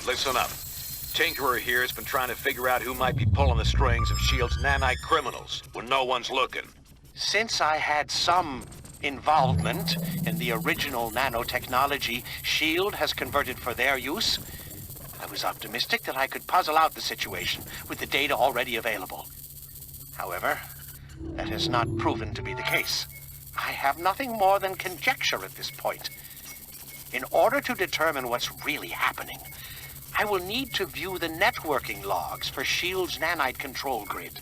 Listen up. Tinkerer here has been trying to figure out who might be pulling the strings of S.H.I.E.L.D.'s nanite criminals when no one's looking. Since I had some involvement in the original nanotechnology S.H.I.E.L.D. has converted for their use, I was optimistic that I could puzzle out the situation with the data already available. However, that has not proven to be the case. I have nothing more than conjecture at this point. In order to determine what's really happening, I will need to view the networking logs for S.H.I.E.L.D.'s nanite control grid.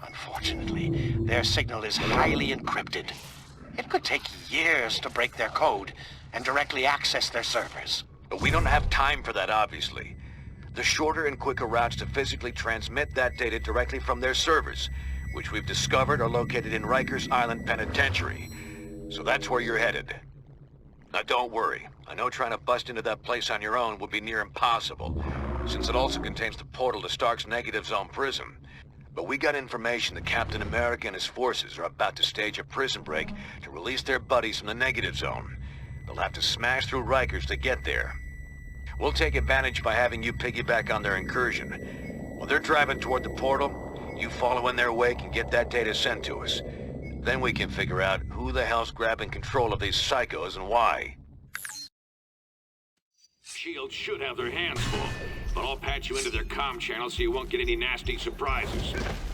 Unfortunately, their signal is highly encrypted. It could take years to break their code and directly access their servers. But we don't have time for that, obviously. The shorter and quicker routes to physically transmit that data directly from their servers, which we've discovered are located in Rikers Island Penitentiary. So that's where you're headed. Now don't worry. I know trying to bust into that place on your own would be near impossible, since it also contains the portal to Stark's Negative Zone prison. But we got information that Captain America and his forces are about to stage a prison break to release their buddies from the Negative Zone. They'll have to smash through Rikers to get there. We'll take advantage by having you piggyback on their incursion. While they're driving toward the portal, you follow in their wake and get that data sent to us. Then we can figure out who the hell's grabbing control of these psychos and why. S.H.I.E.L.D. should have their hands full, but I'll patch you into their comm channel so you won't get any nasty surprises.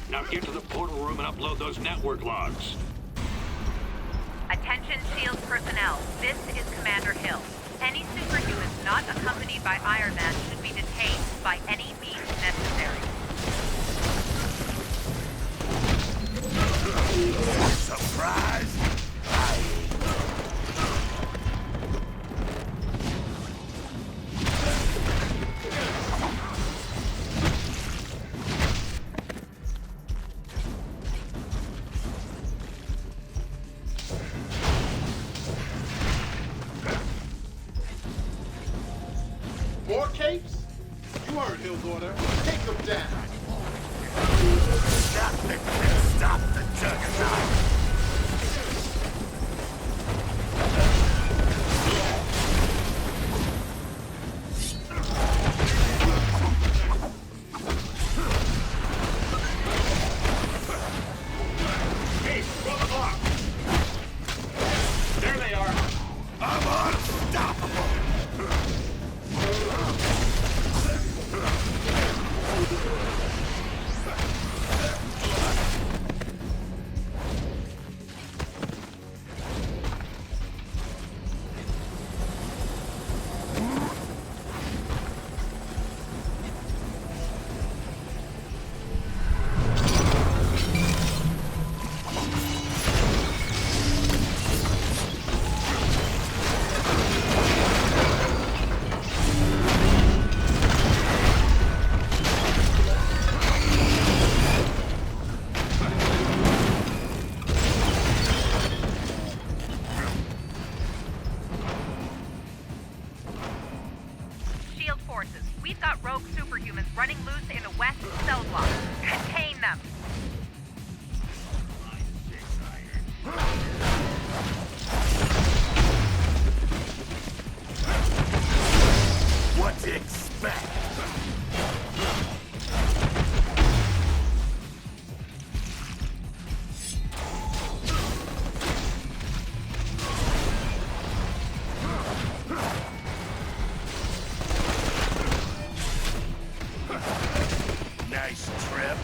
Now get to the portal room and upload those network logs. Attention S.H.I.E.L.D. personnel, this is Commander Hill. Any superhumans not accompanied by Iron Man should be detained by any means necessary. Surprise! More capes? You heard Hill's order. Take them down. Stop the juggernaut! Hey, roll the block! There they are! I'm unstoppable! S.H.I.E.L.D. forces, we've got rogue superhumans running loose in the west cell block. Contain them! What to expect? Nice trip.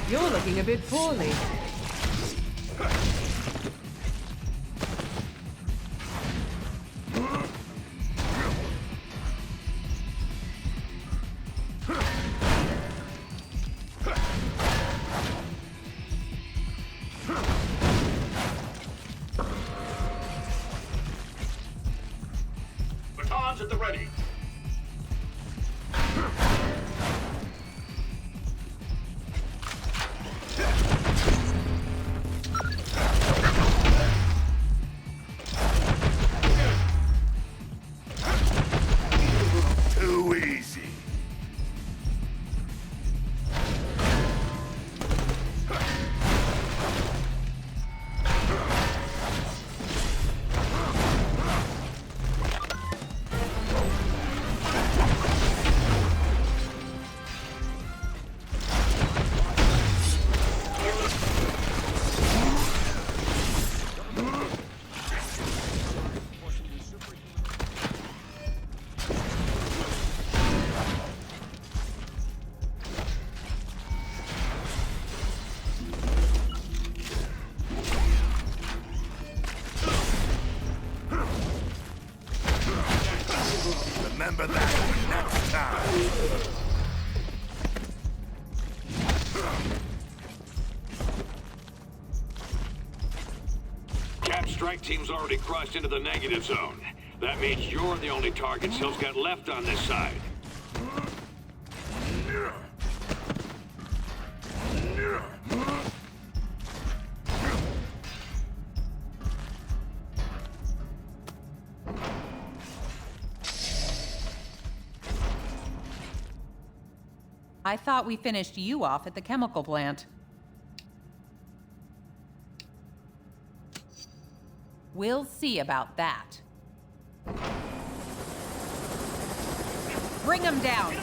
You're looking a bit poorly. Remember that for next time. Cap strike team's already crossed into the negative zone. That means you're the only targets Hill's got left on this side. I thought we finished you off at the chemical plant. We'll see about that. Bring him down!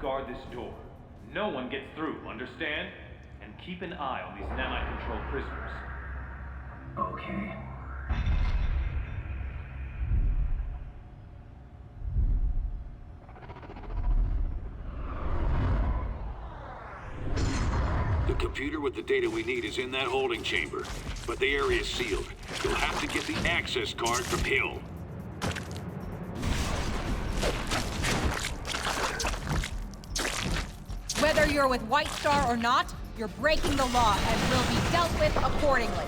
Guard this door. No one gets through, understand? And keep an eye on these nanite-controlled prisoners. Okay. The computer with the data we need is in that holding chamber, but the area's sealed. You'll have to get the access card from Hill. Whether you're with White Star or not, you're breaking the law and will be dealt with accordingly.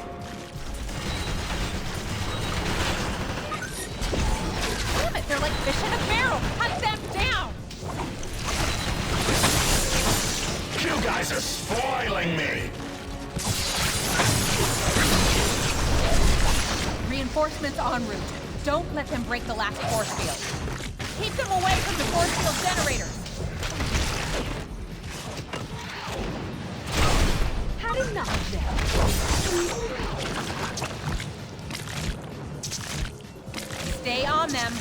Damn it, they're like fish in a barrel! Cut them down! You guys are spoiling me! Reinforcements en route. Don't let them break the last force field. Keep them away from the force field generators. Had enough of them. Stay on them.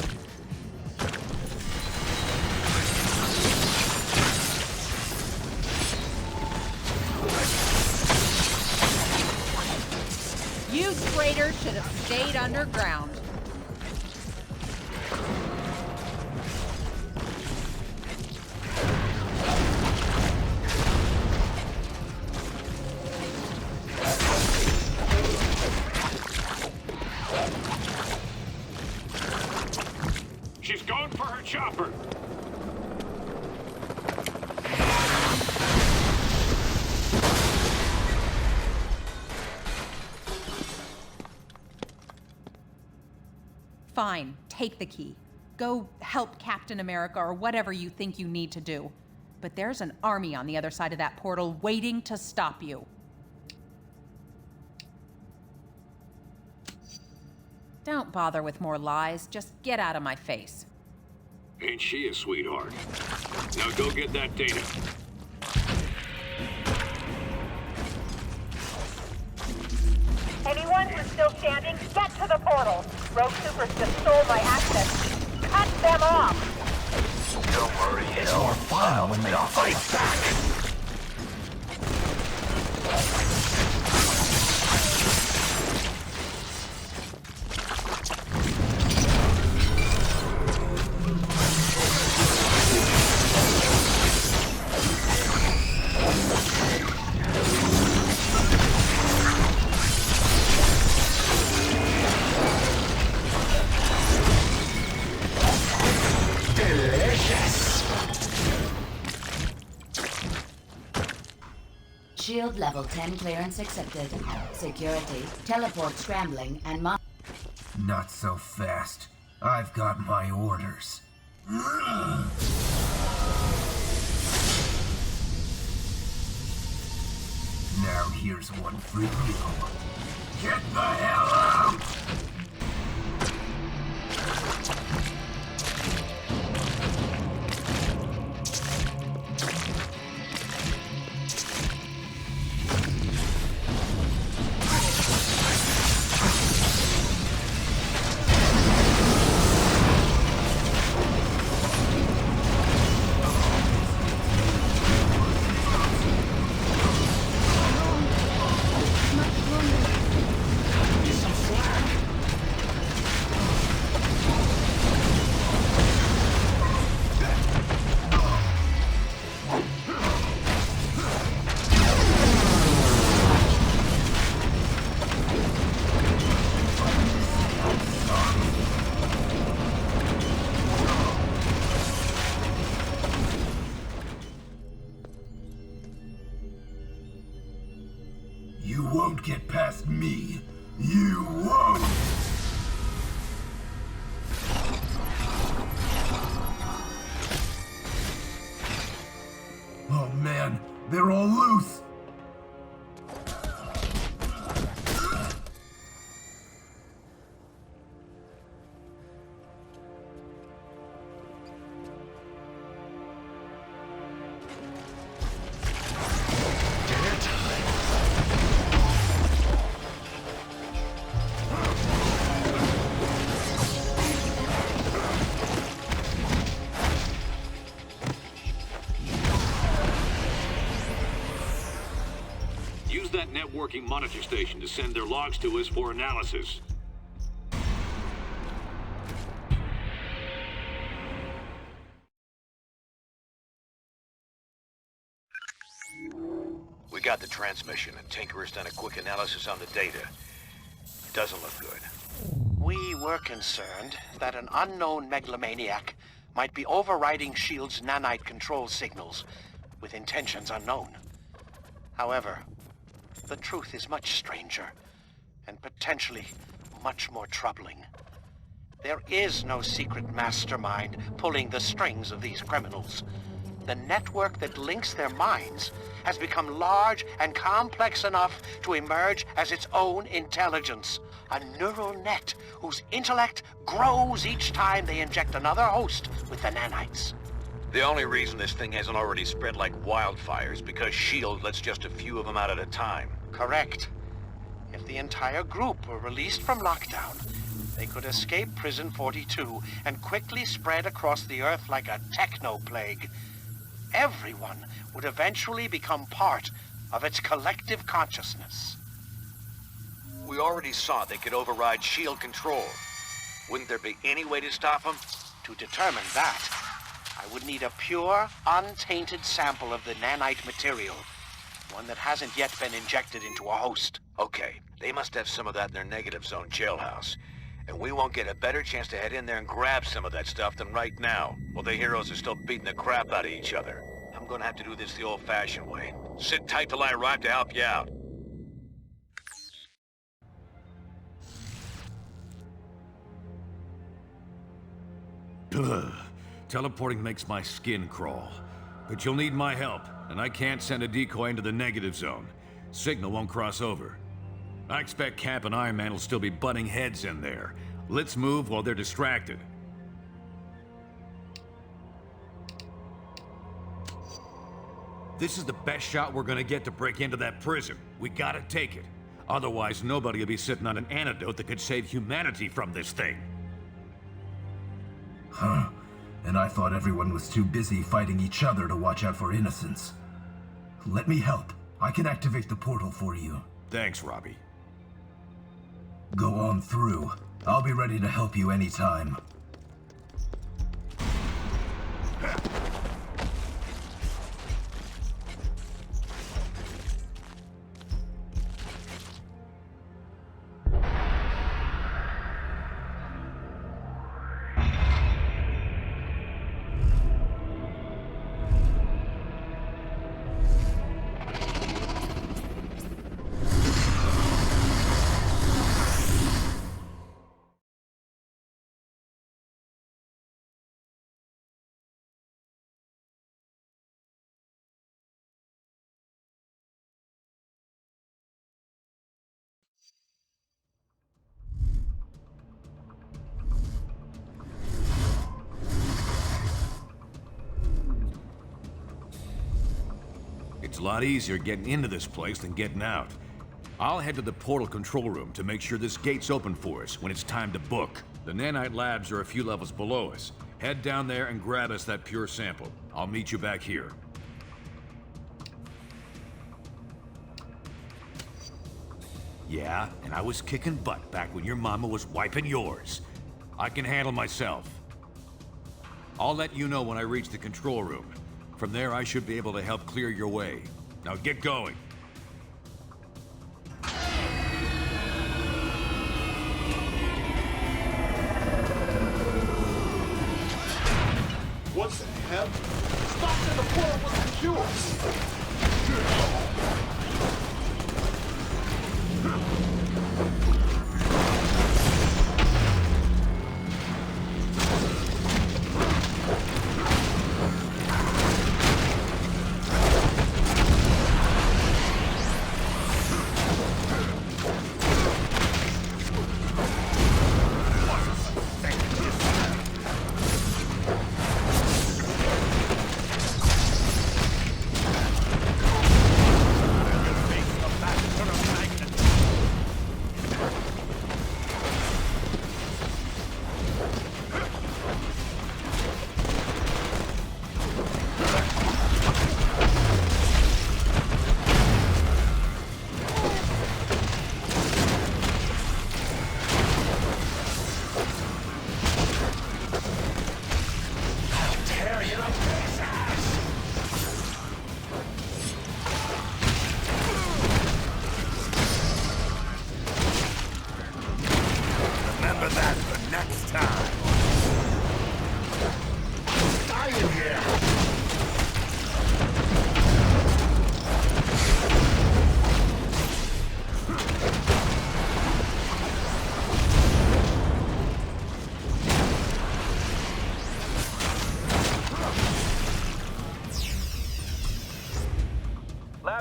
You traitors should have stayed underground. She's going for her chopper. Fine, take the key. Go help Captain America or whatever you think you need to do. But there's an army on the other side of that portal waiting to stop you. Don't bother with more lies. Just get out of my face. Ain't she a sweetheart? Now go get that data. Anyone who's still standing, get to the portal. Rogue Supers just stole my access key. Cut them off! Don't worry, it's more fun when they fight back. Shield level 10 clearance accepted. Security, teleport scrambling, and Not so fast. I've got my orders. Now here's one for you. Get the hell out! You won't get past me. You won't! Oh man, they're all loose! Use that networking monitor station to send their logs to us for analysis. We got the transmission, and Tinkerer's done a quick analysis on the data. Doesn't look good. We were concerned that an unknown megalomaniac might be overriding S.H.I.E.L.D.'s nanite control signals with intentions unknown. However, the truth is much stranger and potentially much more troubling. There is no secret mastermind pulling the strings of these criminals. The network that links their minds has become large and complex enough to emerge as its own intelligence. A neural net whose intellect grows each time they inject another host with the nanites. The only reason this thing hasn't already spread like wildfire is because S.H.I.E.L.D. lets just a few of them out at a time. Correct. If the entire group were released from lockdown, they could escape Prison 42 and quickly spread across the Earth like a techno-plague. Everyone would eventually become part of its collective consciousness. We already saw they could override S.H.I.E.L.D. control. Wouldn't there be any way to stop them? To determine that, I would need a pure, untainted sample of the nanite material. One that hasn't yet been injected into a host. Okay, they must have some of that in their negative zone jailhouse. And we won't get a better chance to head in there and grab some of that stuff than right now, while the heroes are still beating the crap out of each other. I'm gonna have to do this the old-fashioned way. Sit tight till I arrive to help you out. Ugh. Teleporting makes my skin crawl. But you'll need my help, and I can't send a decoy into the negative zone. Signal won't cross over. I expect Cap and Iron Man will still be butting heads in there. Let's move while they're distracted. This is the best shot we're gonna get to break into that prison. We gotta take it. Otherwise, nobody will be sitting on an antidote that could save humanity from this thing. Huh. And I thought everyone was too busy fighting each other to watch out for innocents. Let me help. I can activate the portal for you. Thanks, Robbie. Go on through. I'll be ready to help you anytime. It's a lot easier getting into this place than getting out. I'll head to the portal control room to make sure this gate's open for us when it's time to book. The nanite labs are a few levels below us. Head down there and grab us that pure sample. I'll meet you back here. Yeah, and I was kicking butt back when your mama was wiping yours. I can handle myself. I'll let you know when I reach the control room. From there, I should be able to help clear your way. Now get going. What the hell? Stopped in the portal was the cure.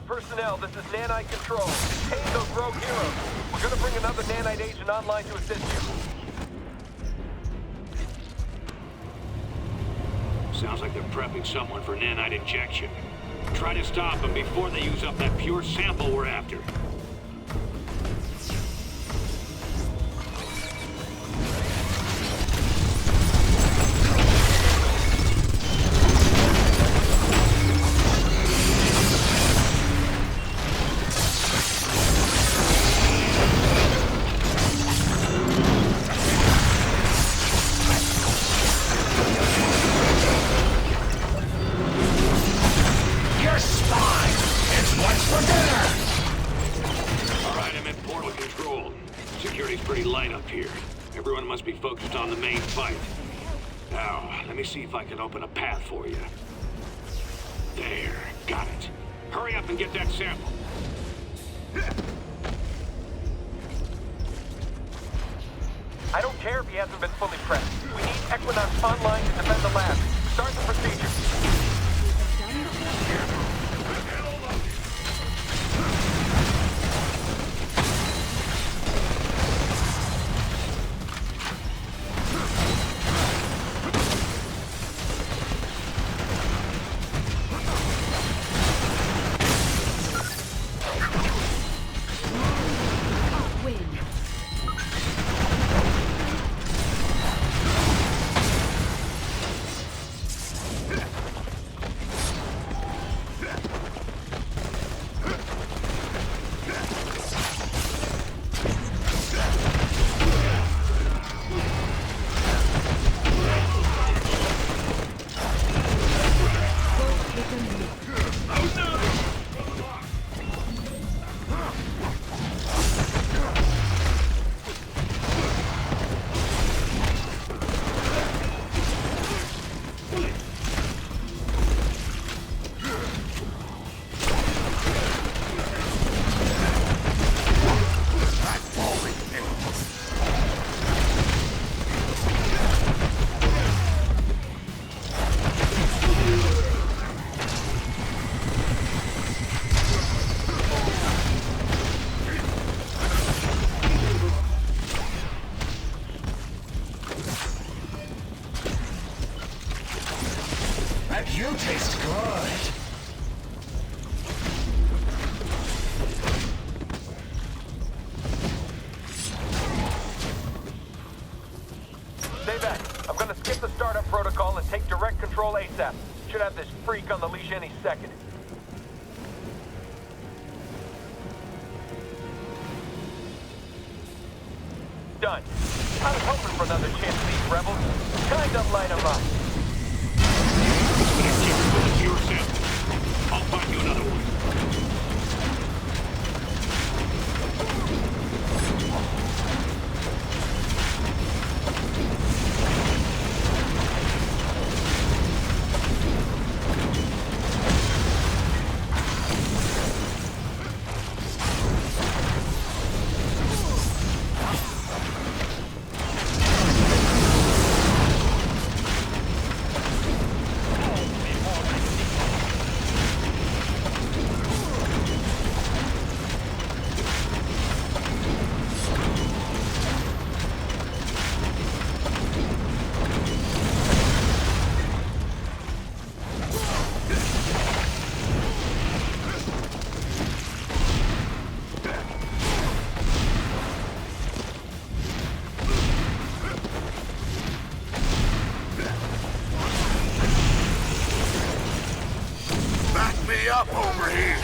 Personnel, this is Nanite Control. Detain those rogue heroes. We're gonna bring another Nanite agent online to assist you. Sounds like they're prepping someone for nanite injection. Try to stop them before they use up that pure sample we're after. On the main fight. Now, let me see if I can open a path for you. There, got it. Hurry up and get that sample. I don't care if he hasn't been fully prepped. We need Equinox online to defend the lab. Start the procedure. You taste good. Stay back. I'm gonna skip the startup protocol and take direct control ASAP. Should have this freak on the leash any second. Done. I was hoping for another chance to these rebels. Time to light them up. Pure sample. I'll find you another one. Up over here.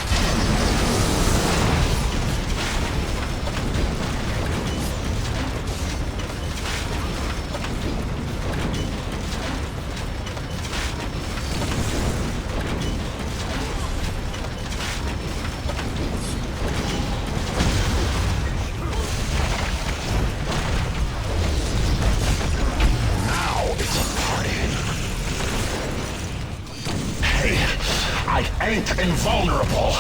I ain't invulnerable.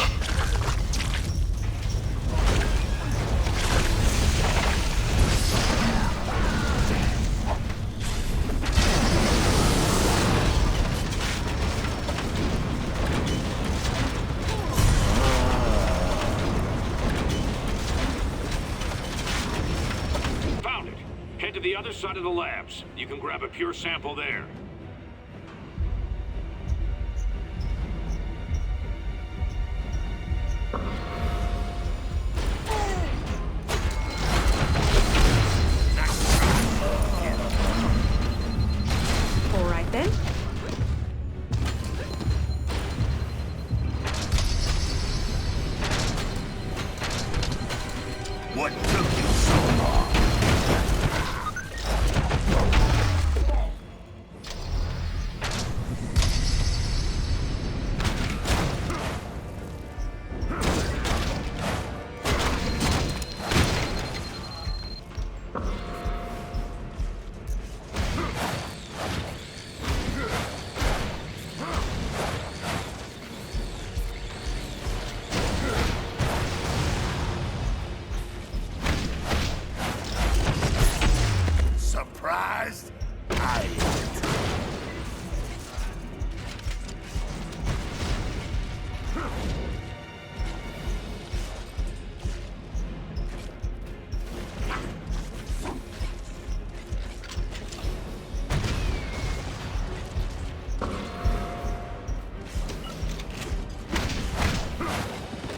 Found it. Head to the other side of the labs. You can grab a pure sample there. What took you so long? Surprised? I ain't.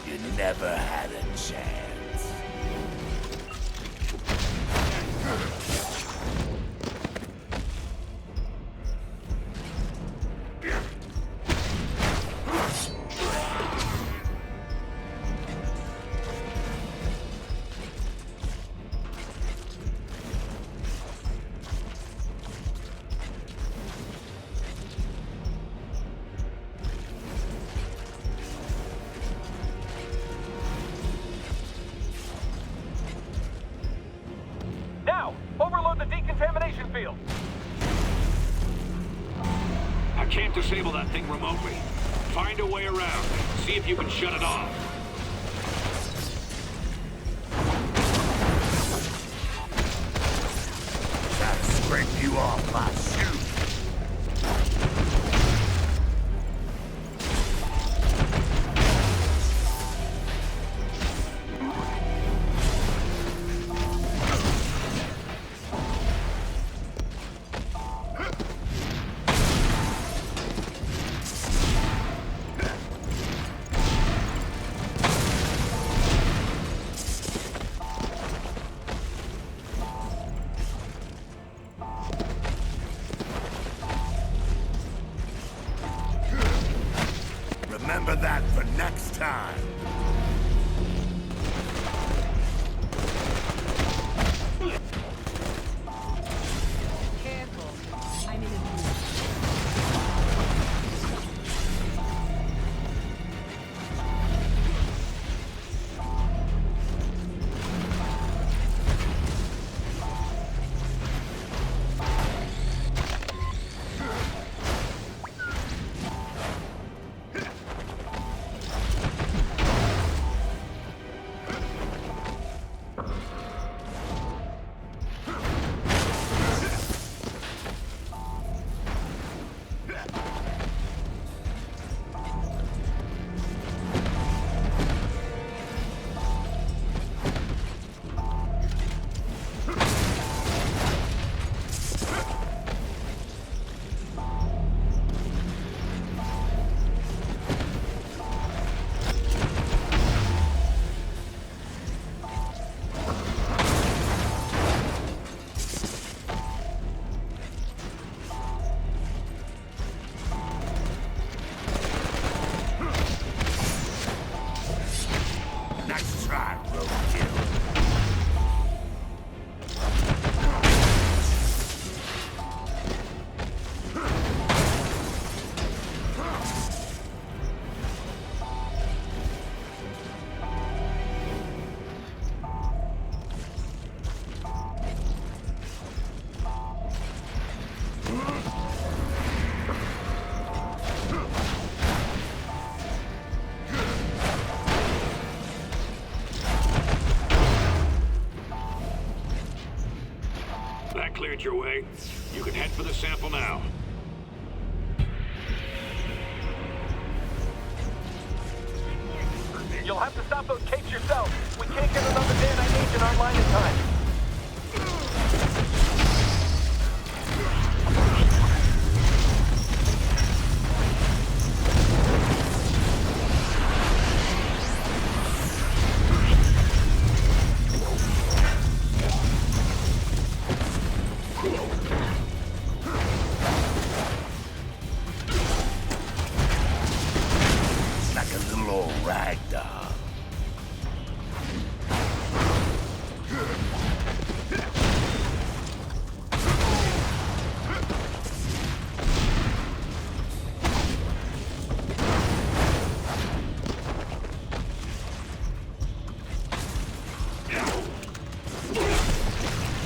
You never had a chance. Now, overload the decontamination field. I can't disable that thing remotely. Find a way around. See if you can shut it off. Gotta scrape you off my shoe. Remember that for next time. Careful. I'm in a mood. That cleared your way. You can head for the sample now. You'll have to stop those capes yourself. We can't get another Dan agent online in time. Like a little old rag doll.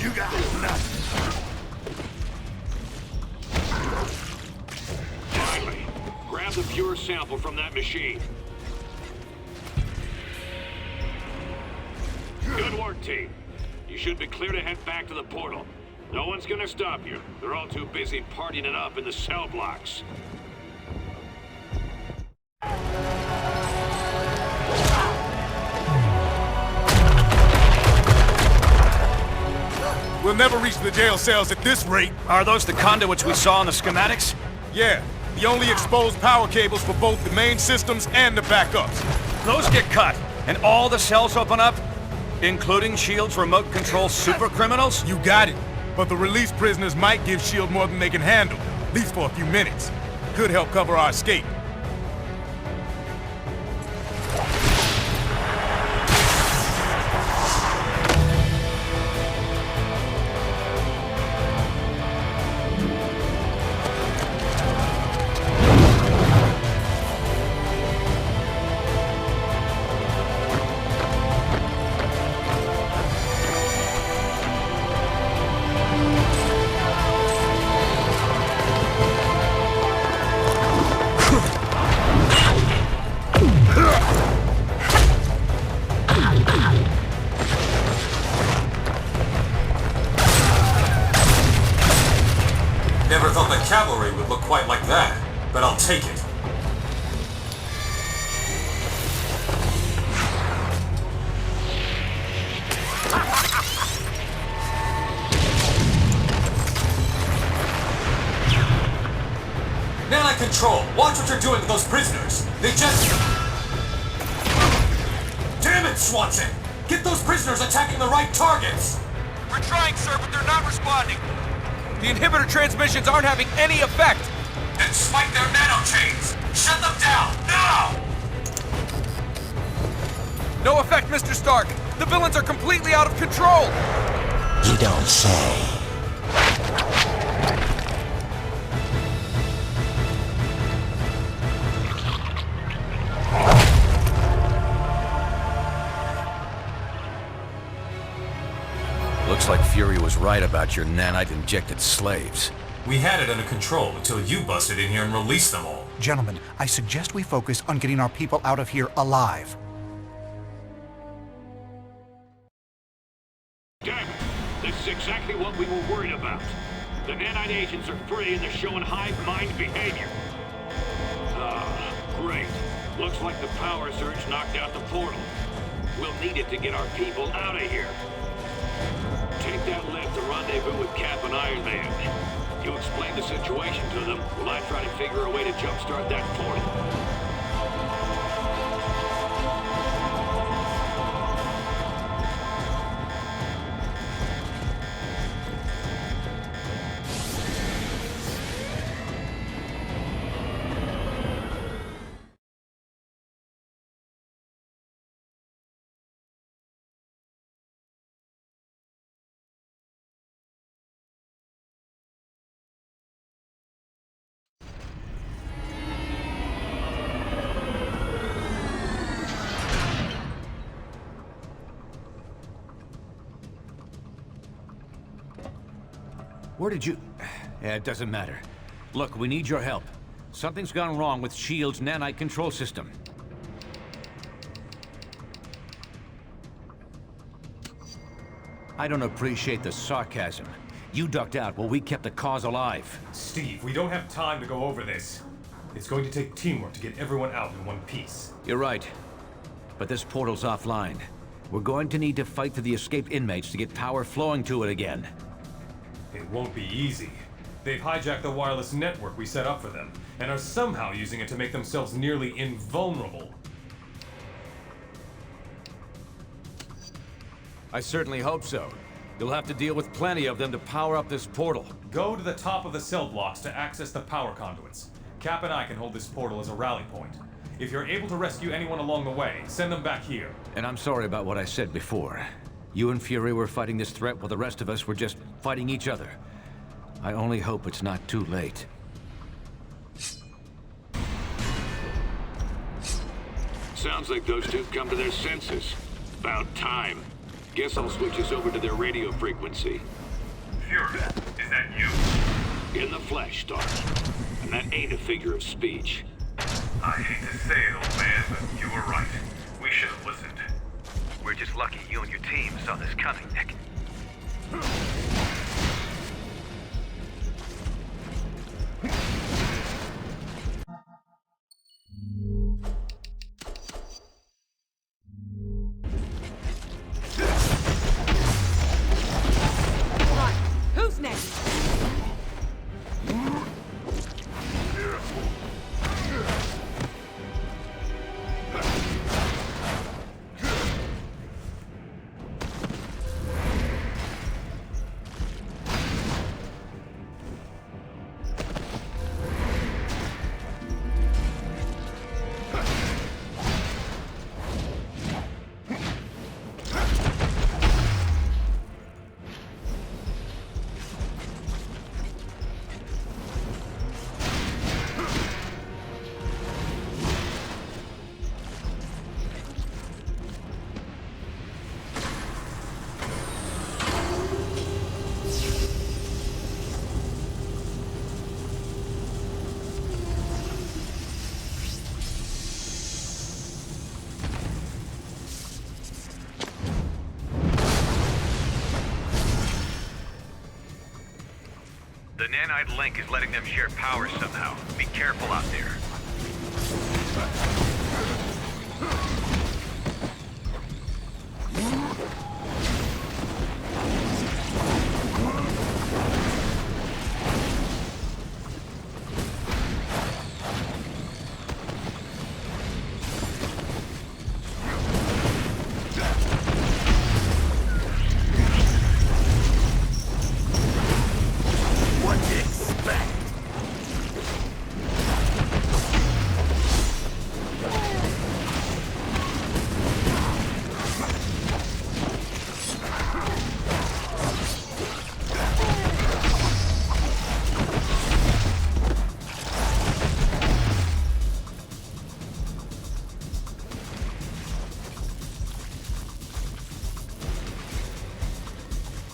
You got nothing. Finally, grab the pure sample from that machine. Good work, team. You should be clear to head back to the portal. No one's gonna stop you. They're all too busy partying it up in the cell blocks. We'll never reach the jail cells at this rate. Are those the conduits we saw in the schematics? Yeah, the only exposed power cables for both the main systems and the backups. Those get cut, and all the cells open up? Including S.H.I.E.L.D.'s remote control super criminals? You got it. But the released prisoners might give S.H.I.E.L.D. more than they can handle, at least for a few minutes. Could help cover our escape. Never thought the cavalry would look quite like that, but I'll take it. Nano Control, watch what you're doing with those prisoners. They just... Damn it, Swanson! Get those prisoners attacking the right targets! We're trying, sir, but they're not responding. The inhibitor transmissions aren't having any effect. Then spike their nano chains! Shut them down, now! No effect, Mr. Stark! The villains are completely out of control! You don't say. Looks like Fury was right about your nanite-injected slaves. We had it under control until you busted in here and released them all. Gentlemen, I suggest we focus on getting our people out of here alive. Damn it! This is exactly what we were worried about. The nanite agents are free and they're showing hive mind behavior. Ah, great. Looks like the power surge knocked out the portal. We'll need it to get our people out of here. Take that left to rendezvous with Cap and Iron Man. You explain the situation to them while I try to figure a way to jumpstart that portal. Where did you... Yeah, it doesn't matter. Look, we need your help. Something's gone wrong with S.H.I.E.L.D.'s nanite control system. I don't appreciate the sarcasm. You ducked out while we kept the cause alive. Steve, we don't have time to go over this. It's going to take teamwork to get everyone out in one piece. You're right. But this portal's offline. We're going to need to fight for the escaped inmates to get power flowing to it again. It won't be easy. They've hijacked the wireless network we set up for them, and are somehow using it to make themselves nearly invulnerable. I certainly hope so. You'll have to deal with plenty of them to power up this portal. Go to the top of the cell blocks to access the power conduits. Cap and I can hold this portal as a rally point. If you're able to rescue anyone along the way, send them back here. And I'm sorry about what I said before. You and Fury were fighting this threat while the rest of us were just fighting each other. I only hope it's not too late. Sounds like those two come to their senses. About time. Guess I'll switch us over to their radio frequency. Fury, is that you? In the flesh, Stark. And that ain't a figure of speech. I hate to say it, old man, but you were right. We should have listened. We're just lucky you and your team saw this coming, Nick. Who's next? The nanite link is letting them share power somehow. Be careful out there.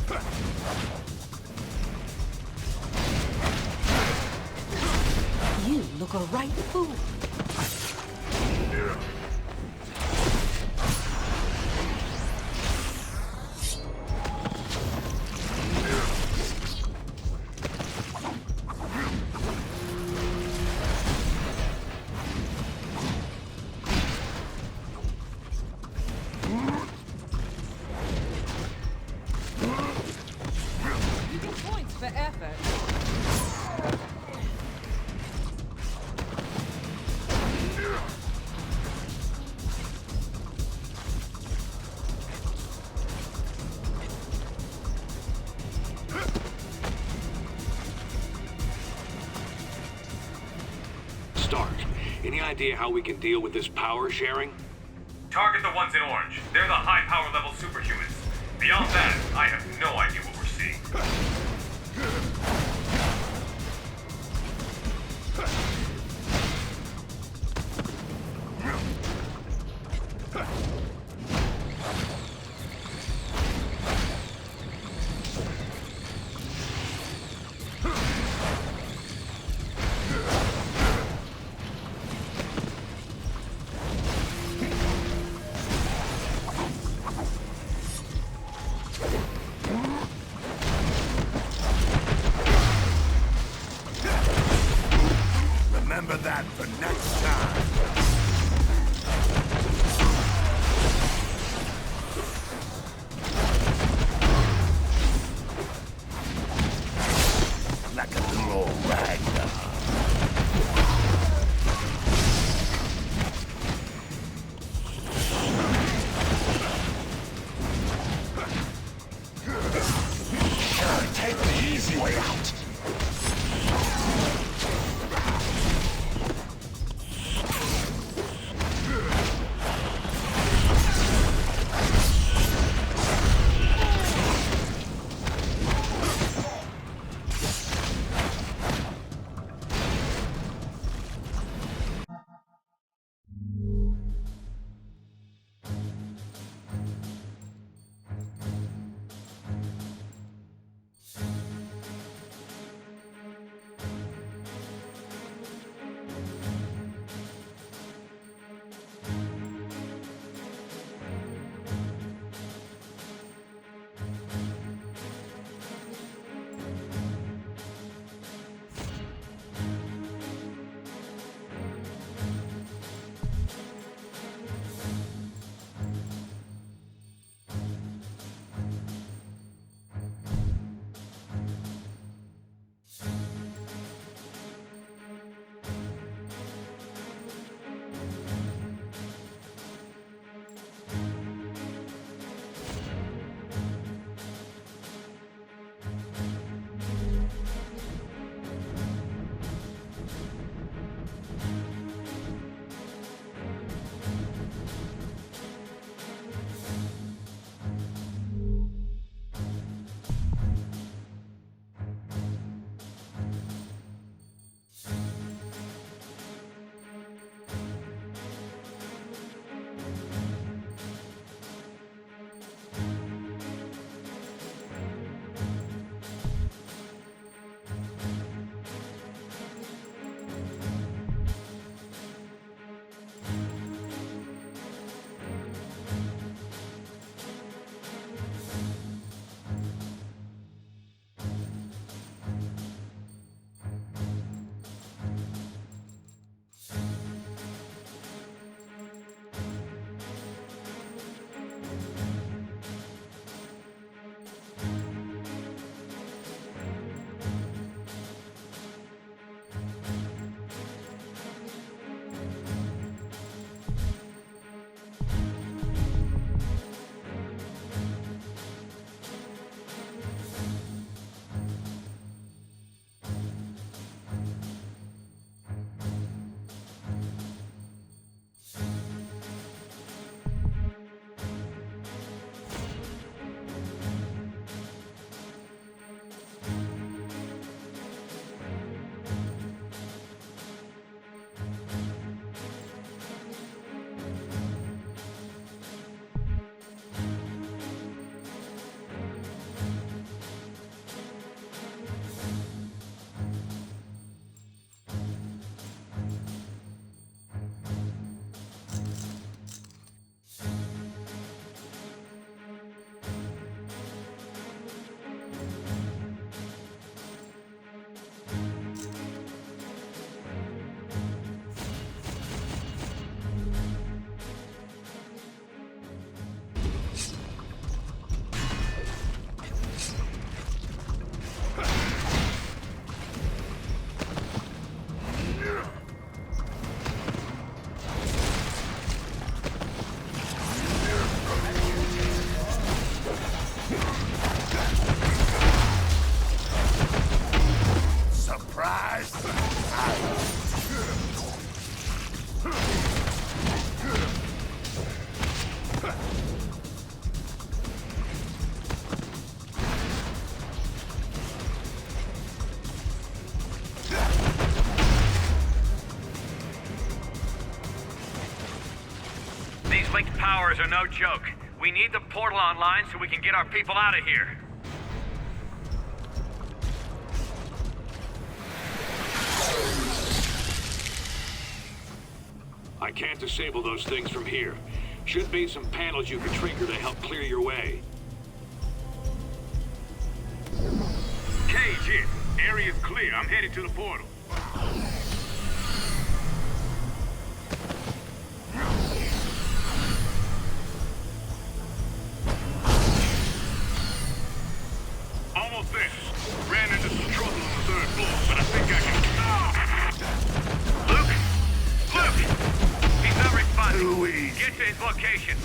You look a right fool. Points for effort. Stark, any idea how we can deal with this power sharing? Target the ones in orange. They're the high power level superhumans. Beyond that, I have no idea what we're seeing. Remember that for next time. Like a little old ragdoll. Take the easy way out. Clinked powers are no joke. We need the portal online so we can get our people out of here. I can't disable those things from here. Should be some panels you can trigger to help clear your way. Cage in. Area's clear. I'm headed to the portal. Almost there. Ran into some trouble on the 3rd floor, but I think I can... Luke! He's not responding. Louise. Get to his location.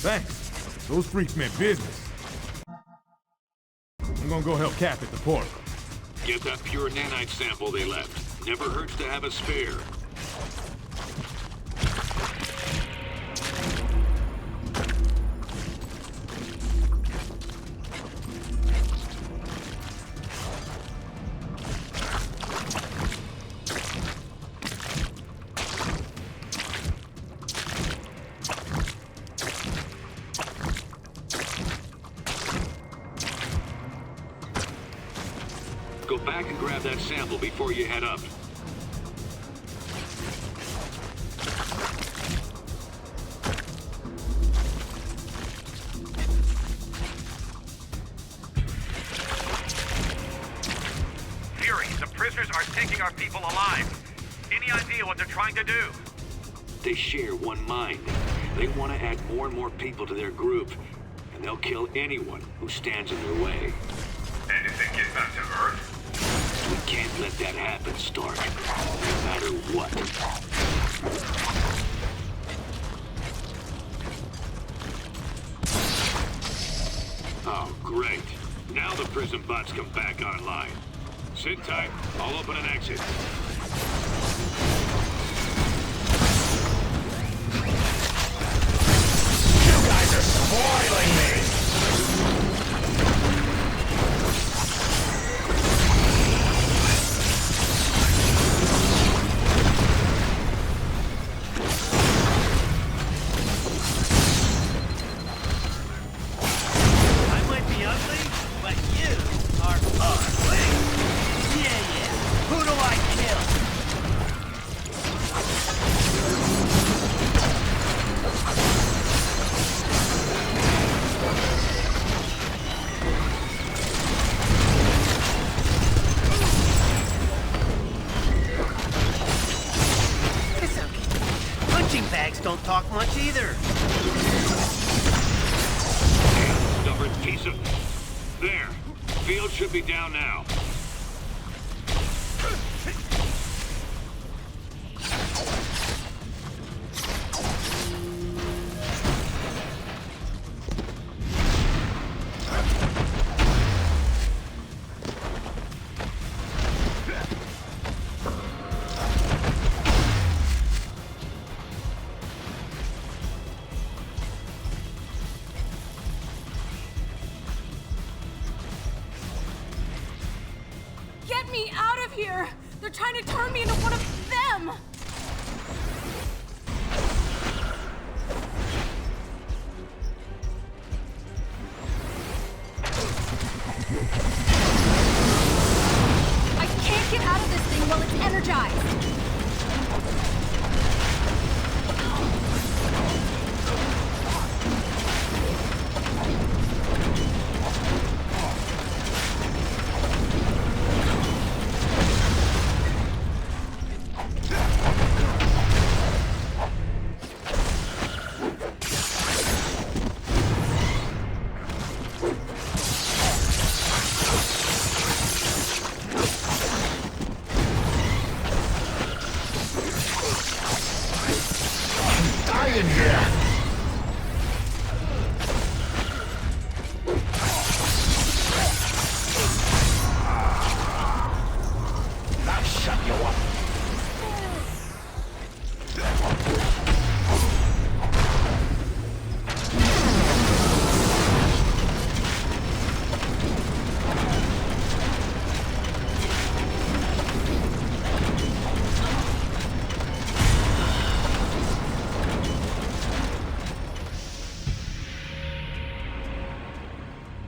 Thanks. Those freaks meant business. I'm gonna go help Cap at the portal. Get that pure nanite sample they left. Never hurts to have a spare. Go back and grab that sample before you head up. Fury, the prisoners are taking our people alive. Any idea what they're trying to do? They share one mind. They want to add more and more people to their group, and they'll kill anyone who stands in their way. then get back to Earth? We can't let that happen, Stark. No matter what. Oh, great. Now the prison bots come back online. Sit tight. I'll open an exit. You guys are spoiling me! I might be ugly, but you are ugly. Yeah. Who do I kill? Punching bags don't talk much either. Stubborn piece of... There. Field should be down now. Get me out of here! They're trying to turn me into one of them! I can't get out of this thing while it's energized! In here! I'll shut you up.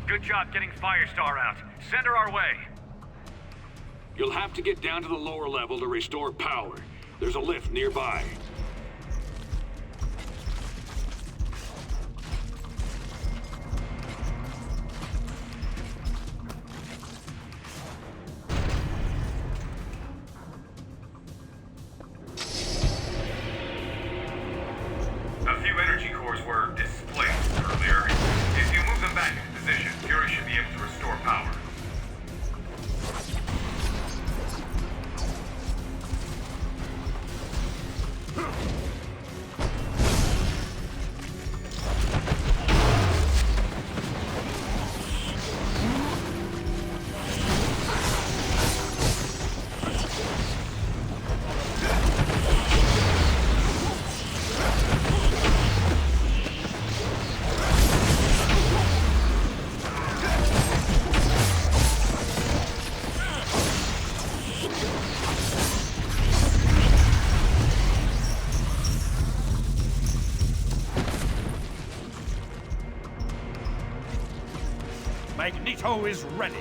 Good job getting Firestar out. Send her our way. You'll have to get down to the lower level to restore power. There's a lift nearby. A few energy cores were displaced earlier. If you move them back into position, Fury should be able to restore power. Magneto is ready.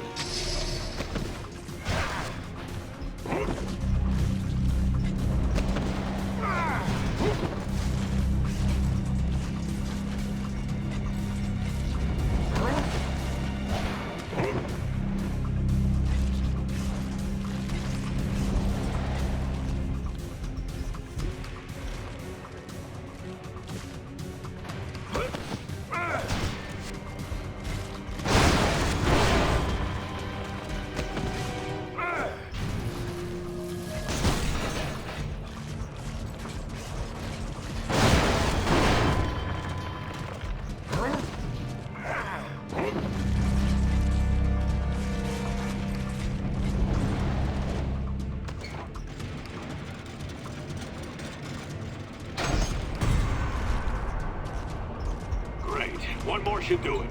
One more should do it.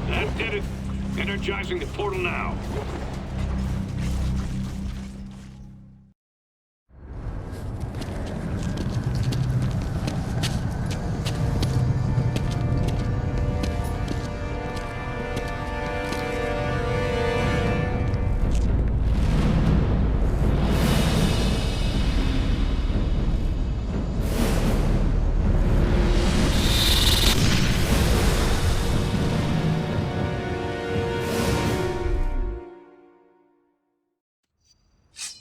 That did it. Energizing the portal now.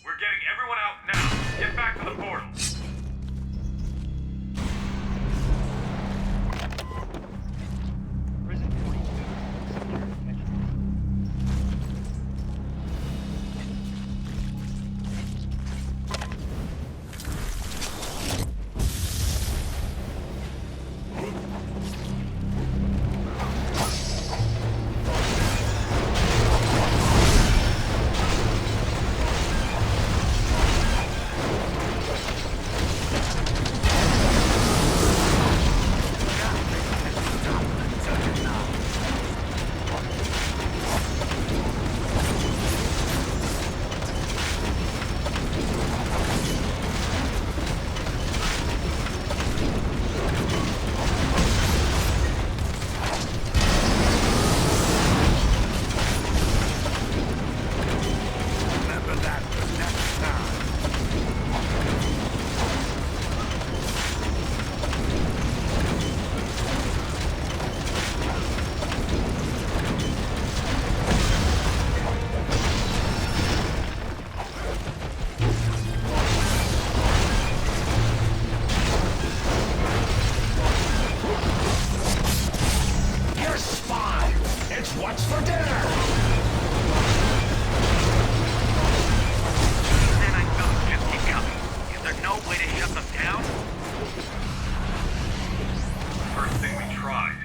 We're getting everyone out now. Get back to the portal. What's for dinner? Just keep coming. Is there no way to shut them down? First thing we tried.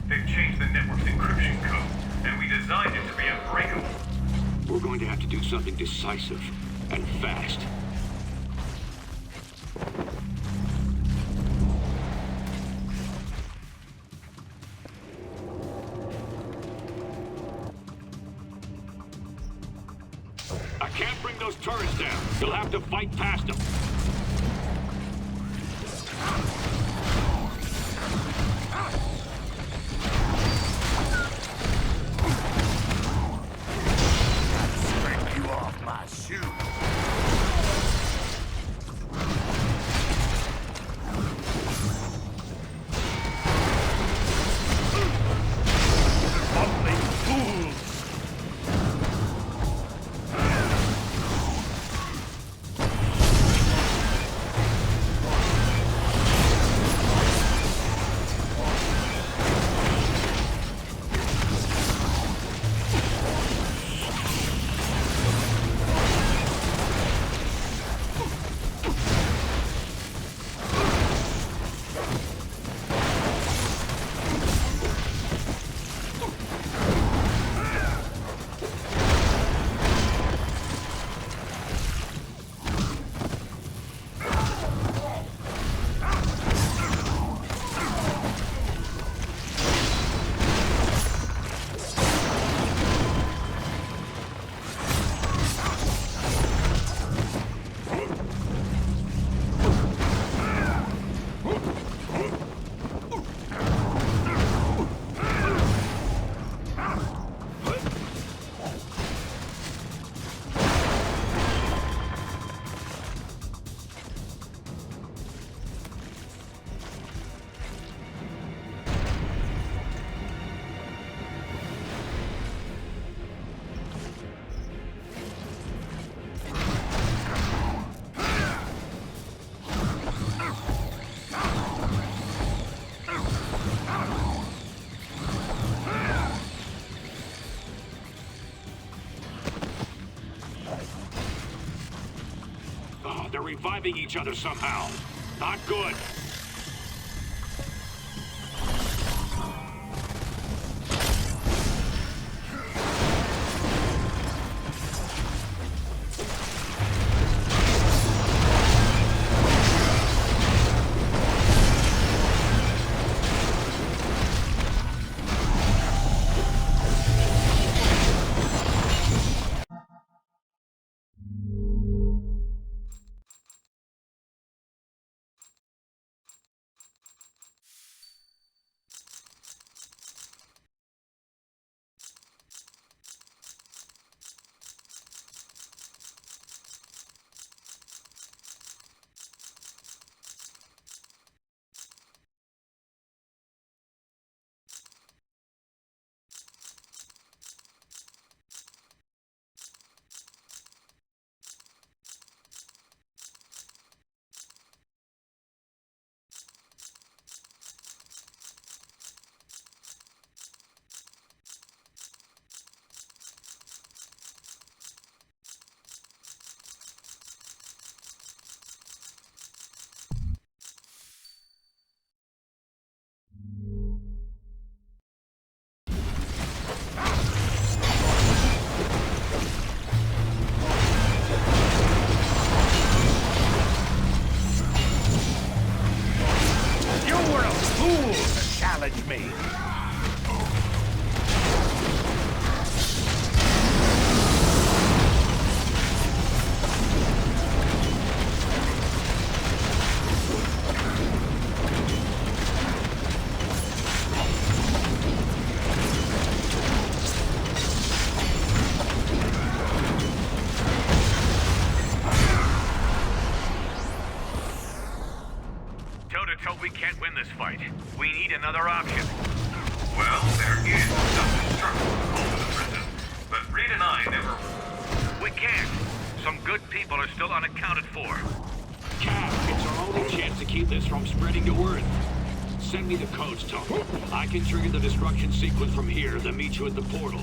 They've changed the network's encryption code, and we designed it to be unbreakable. We're going to have to do something decisive and fast. I can't bring those turrets down. You'll have to fight past them. Scrape you off my shoe. Bumbling fools! They're reviving each other somehow. Not good. this fight. We need another option. Well, there is self-destruct over the prison, but Reed and I never... We can't. Some good people are still unaccounted for. Cap, it's our only chance to keep this from spreading to Earth. Send me the codes, Tony. I can trigger the destruction sequence from here, then meet you at the portal.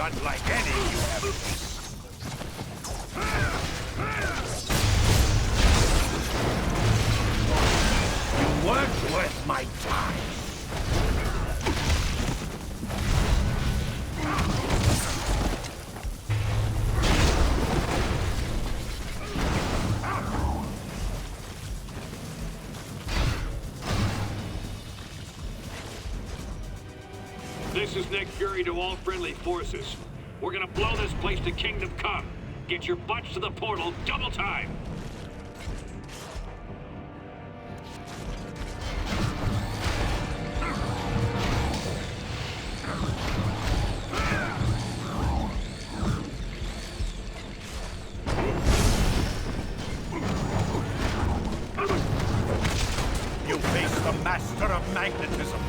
Unlike any you ever You weren't worth my time. This is Nick Fury to all friendly forces. We're gonna blow this place to Kingdom Come. Get your butts to the portal, double time! You face the master of magnetism.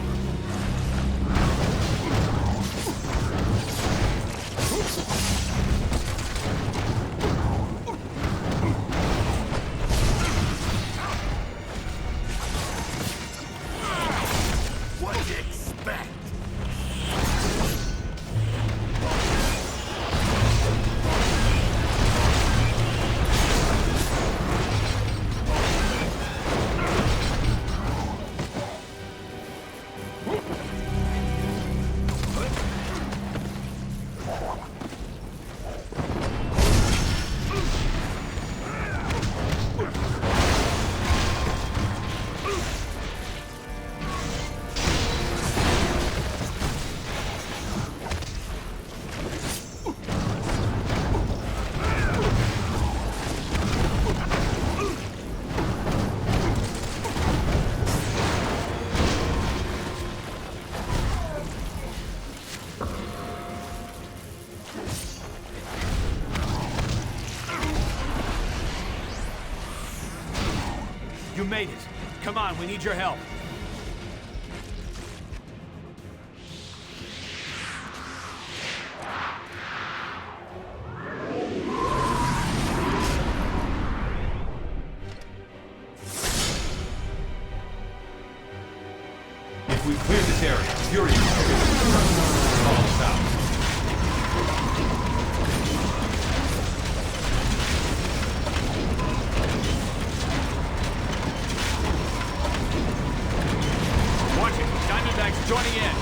What do you expect? You made it. Come on, we need your help. If we clear this area, Fury will follow us out. Joining in.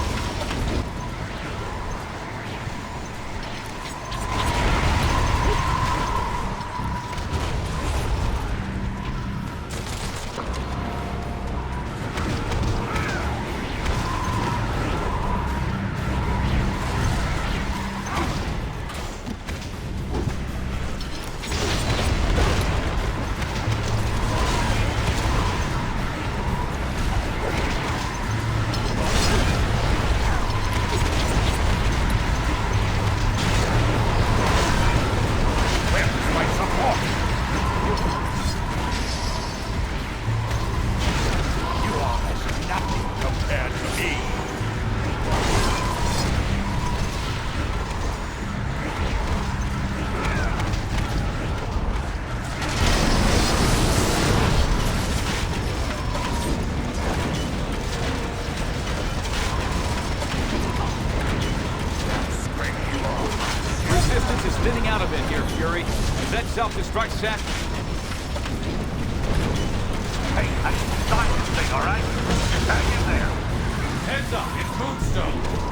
self-destruct set? Hey, I can stop this thing, all right? Just hang in there. Heads up, it's Moonstone.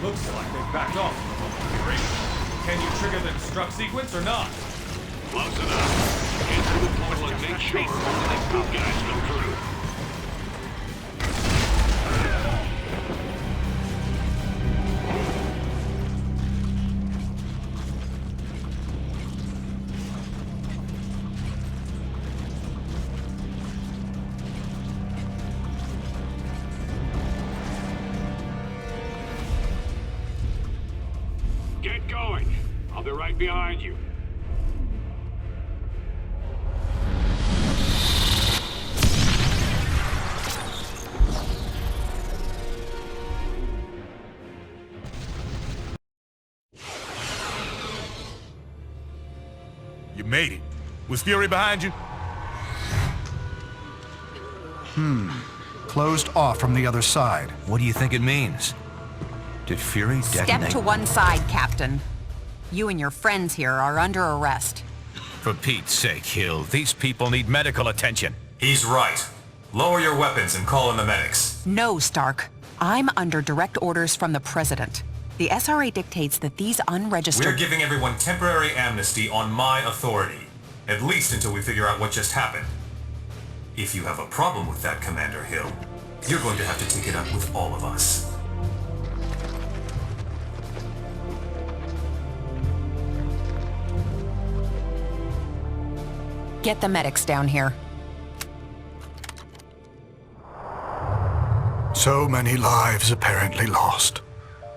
Looks like they've backed off from the moment, Fury. Can you trigger the destruct sequence or not? Close enough. Get through the portal and make sure only the good guys come through. Get going. I'll be right behind you. You made it. Was Fury behind you? Closed off from the other side. What do you think it means? Did Fury detonate? Step to one side, Captain. You and your friends here are under arrest. For Pete's sake, Hill, these people need medical attention. He's right. Lower your weapons and call in the medics. No, Stark. I'm under direct orders from the President. The SRA dictates that these unregistered... We're giving everyone temporary amnesty on my authority. At least until we figure out what just happened. If you have a problem with that, Commander Hill, you're going to have to take it up with all of us. Get the medics down here. So many lives apparently lost,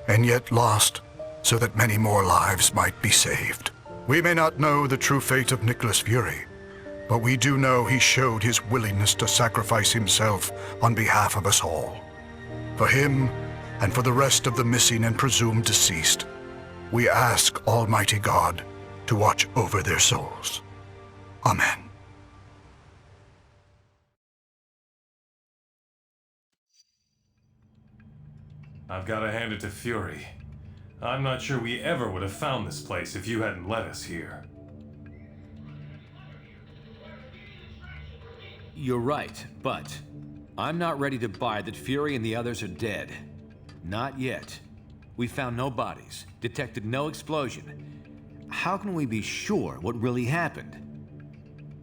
and yet lost so that many more lives might be saved. We may not know the true fate of Nicholas Fury, but we do know he showed his willingness to sacrifice himself on behalf of us all. For him, and for the rest of the missing and presumed deceased, we ask Almighty God to watch over their souls. Amen. I've got to hand it to Fury. I'm not sure we ever would have found this place if you hadn't led us here. You're right, but I'm not ready to buy that Fury and the others are dead. Not yet. We found no bodies, detected no explosion. How can we be sure what really happened?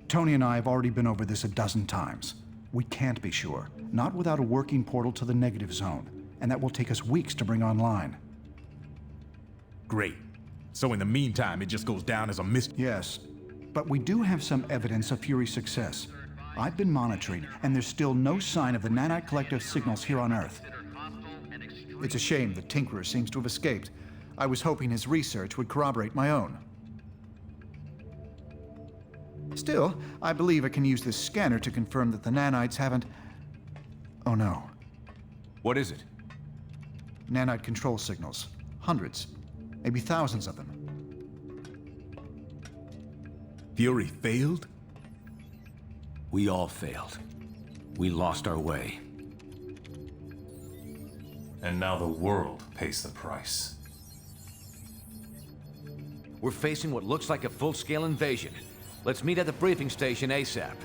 Tony and I have already been over this a dozen times. We can't be sure, not without a working portal to the negative zone, and that will take us weeks to bring online. Great. So in the meantime, it just goes down as a mystery. Yes, but we do have some evidence of Fury's success. I've been monitoring, and there's still no sign of the nanite collective signals here on Earth. It's a shame the Tinkerer seems to have escaped. I was hoping his research would corroborate my own. Still, I believe I can use this scanner to confirm that the nanites haven't... Oh no. What is it? Nanite control signals. Hundreds, maybe thousands of them. Fury failed? We all failed. We lost our way. And now the world pays the price. We're facing what looks like a full-scale invasion. Let's meet at the briefing station ASAP.